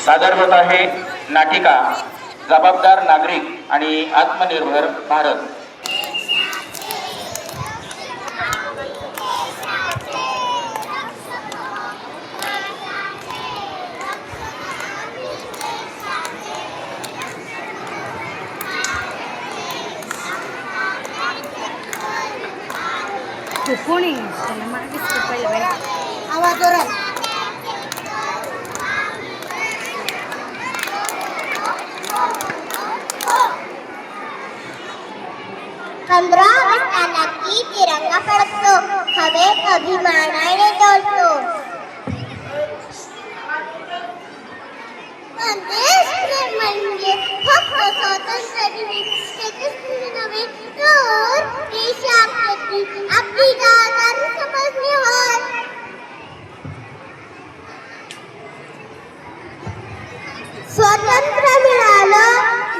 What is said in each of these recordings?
सादर होत आहे नाटिका जबाबदार नागरिक आणि आत्मनिर्भर भारत। कोणी त्याला मागेच पडलं बाई आवाज ओरल 15 ऑगस्ट आला की तिरंगा फडकतो, हवेत अभिमानाने डोलतो। देश प्रेम म्हणजे फक्त स्वातंत्र्याची स्टेटस नव्हे, तर देशाप्रती आपली जबाबदारी समजणे होय। स्वातंत्र्य मिळालं,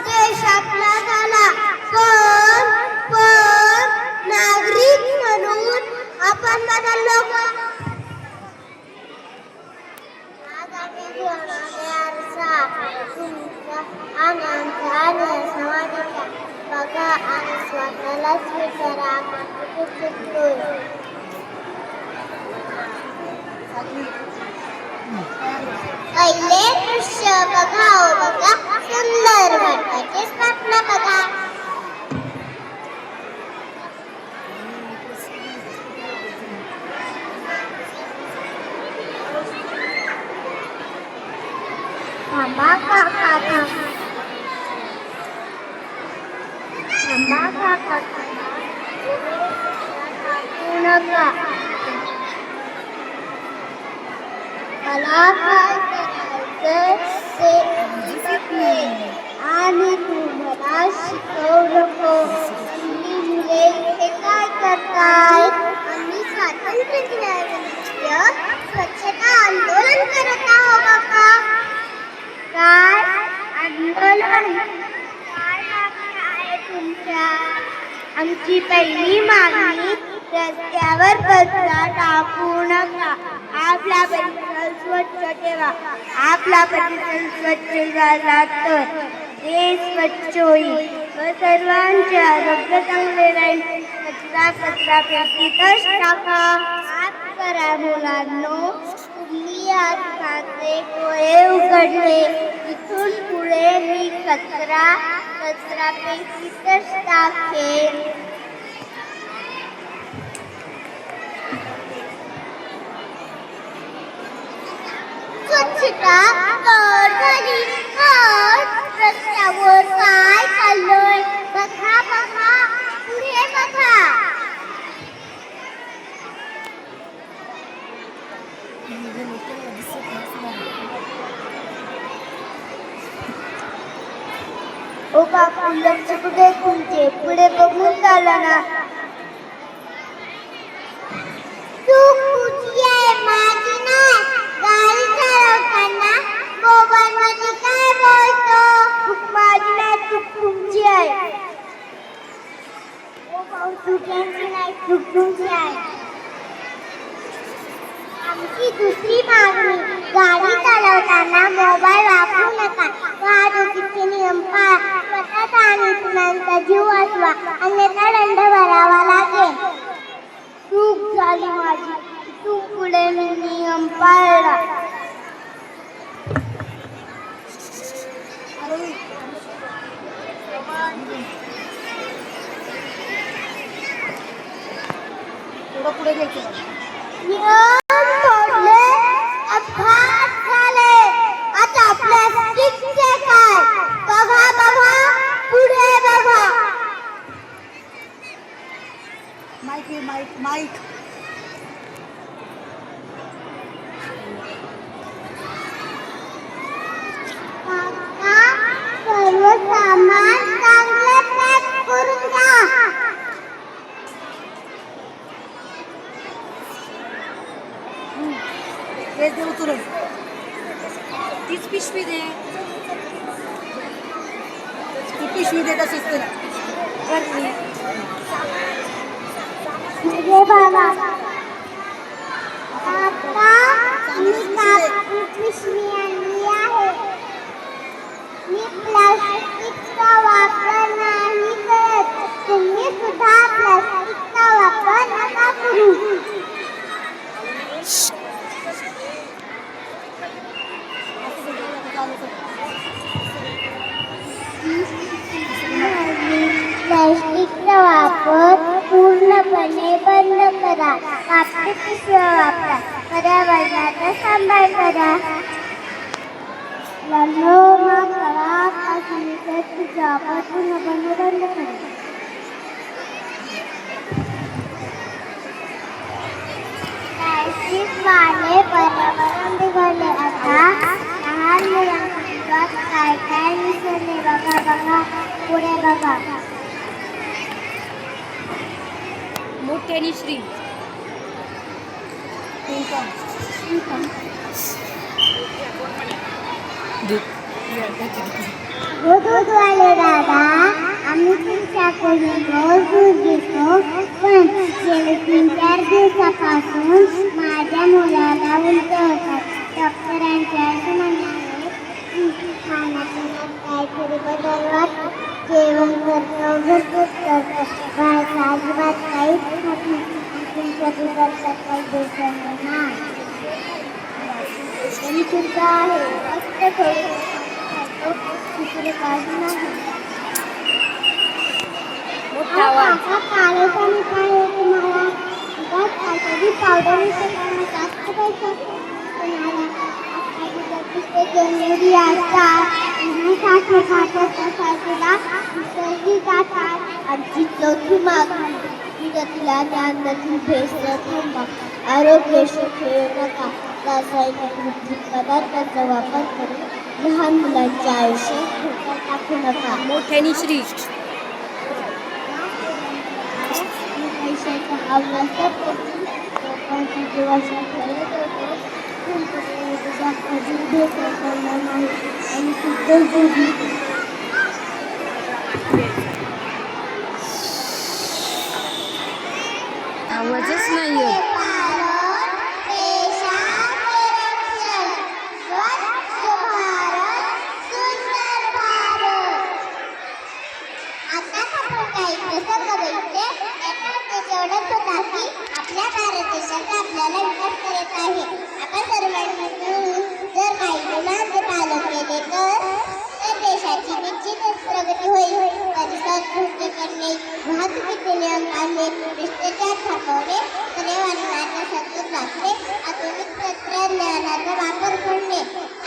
देश आपला झाला, पण नागरिक म्हणून आपण बदललो का? बघा आणि स्वतःलाच विचारा, आपण कुठे चुकतोय। पहिले दृश्य बघा, बघा सुंदर वाटायचे स्वप्न बघा। थांबा काका, थांबा काका, नका मला काय आणि तू मला शिकवू नको। तुम्ही मुले इथे काय करताय? आम्ही स्वातंत्र्य दिनानिमित्त स्वच्छता आंदोलन करत आहोत काका। काय आंदोलन? काय मागणी आहे तुमच्या? आमची पहिली मागणी रस्त्यावर कचरा टाकू नका, आपला परिसर स्वच्छ ठेवा। आपला परिसर स्वच्छ झाला तर देश स्वच्छ होईल व सर्वांचे आरोग्य चांगले राहील। कचरा पेटीतच टाका। हात करा मुलांनो, तुम्ही आज खाते डोळे उघडले, इथून पुढे मी कचरा पेटीतच टाकेन। स्वच्छता झाली, रस्त्यावर काय चाललंय बघा, बघा पुढे बघा। ओ बापू, लक्ष कुठे तुमचे? पुढे बघून चाला ना। चूक तुझी आहे, माझी नाही। गाडी चालवताना मोबाईल मध्ये काय बोलतो? चूक माझी नाही, चूक तुमची आहे। ओ भाऊ, चूक यांची नाही, चूक तुमची आहे। आमची दुसरी मागणी, गाडी चालवताना मोबाईल वापरू नका, वाहतुकीचे नियम पाळा, स्वतःचा आणि इतरांचा जीव वाचवा, अन्यथा दंड भरावा लागेल। चूक झाली माझी, तू पुढे मी नियम पाळला। पुढे नियम तोडले, अपघात झाले, आता प्लास्टिकचे काय? बघा, बघा पुढे बघा। माईक सर्व सामान चांगले पॅक करून द्या। दे उतरून, तीच पिशवी दे, ती पिशवी दे तशीच तुला। बाबा आता मी कापडी पिशवी आणली आहे। प्लास्टिकचा वापर पूर्णपणे बंद करा. कापडी पिशव्या वापरा. पर्यावरणाचा सांभाळ करा. माफ करा. प्लास्टिकचा वापर पूर्णपणे बंद करा. प्लास्टिकवाले पर्यावरण बिघडले. आता लहान मुलांच्या काय काय विसरले बघा. पुढे बघा. मोठ्यानी श्री दूधवाले दादा, आम्ही तुमच्याकडून रोज दूध घेतो, पण गेले 3-4 दिवसापासून माझ्या मुलाला उलटे होतात. डॉक्टरांच्या असं म्हणणं आहे की खाण्यापिण्यात काहीतरी बदल वाटतो. जेवण करतो, घरगुत करतो, बाहेरचं अजिबात काहीच खात नाही. तुमच्या दुधाचा काही दोष ना आणि तुमचा आहे फक्त थोडं दुसरे काही नाही. कालच आणि काय आहे तुम्हाला काहीतरी पावडर जास्त पैसा तुम्हाला जनवरी असतात विसर्गी जातात. आमची चौथी मागणी गतीला ज्ञानातील भेसळ थांबा. आरोग्य खेळू नका. रासायनिक कृत्रिम पदार्थांचा वापर करून लहान मुलांच्या आयुष्यात धोका टाकू नका. मोठ्यानी श्री पैशाचा अवलासा करून लोकांच्या जीवाशी खेळत होतो. भेसळ करणार नाही आणि शुद्ध आवाजच नाही येत. आपल्या भारत देशाचा आपल्याला विकास करायचा आहे. आपण सर्वांनी मिळून जर काही मार्ग चालू केले तर देशाची निश्चितच प्रगती होईल. परिसर स्वच्छ करणे, वाहतुकीचे नियम काढणे, भ्रष्टाचार थांबवणे, पर्यावरणाचा सतत राखणे, आधुनिक तंत्रज्ञानाचा वापर करणे,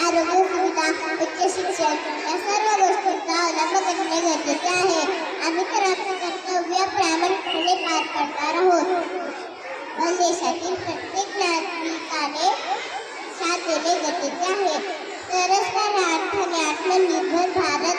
आरोग्य सुविधा, उच्च शिक्षण या सर्व गोष्टींचा अवलंब करणे गरजेचे आहे. आम्ही तर आपले कर्तव्य प्रामाणिकपणे पार पाडणार आहोत. पण देशातील प्रत्येक नागरिकाने साथ देणे गरजेचे आहे. तरच त्या अर्थाने आत्मनिर्भर भारत